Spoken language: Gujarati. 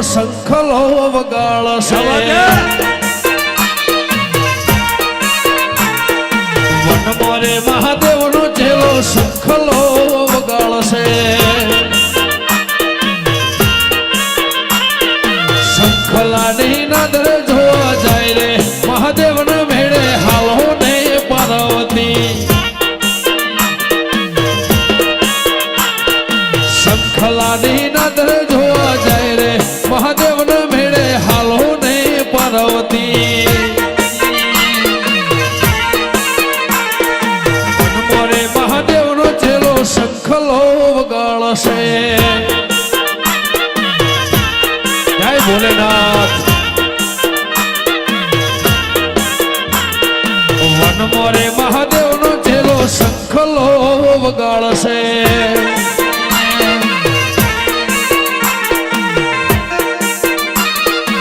શંખલો વગાડશે વનમોરે મહાદેવનો ચેલો શંખલો વગાડશે શંખલાની નદર જોવા જાય રે મહાદેવના મેળે હાલો ને પાર્વતી શંખલાની નદર જોવા જાય રે મહાદેવના મેળે હાલો ને પાર્વતી વનમોરે મહાદેવનો ચેલો શંખલો વગાડશે જય ભોલેનાથ વનમોરે મહાદેવનો ચેલો શંખલો વગાડશે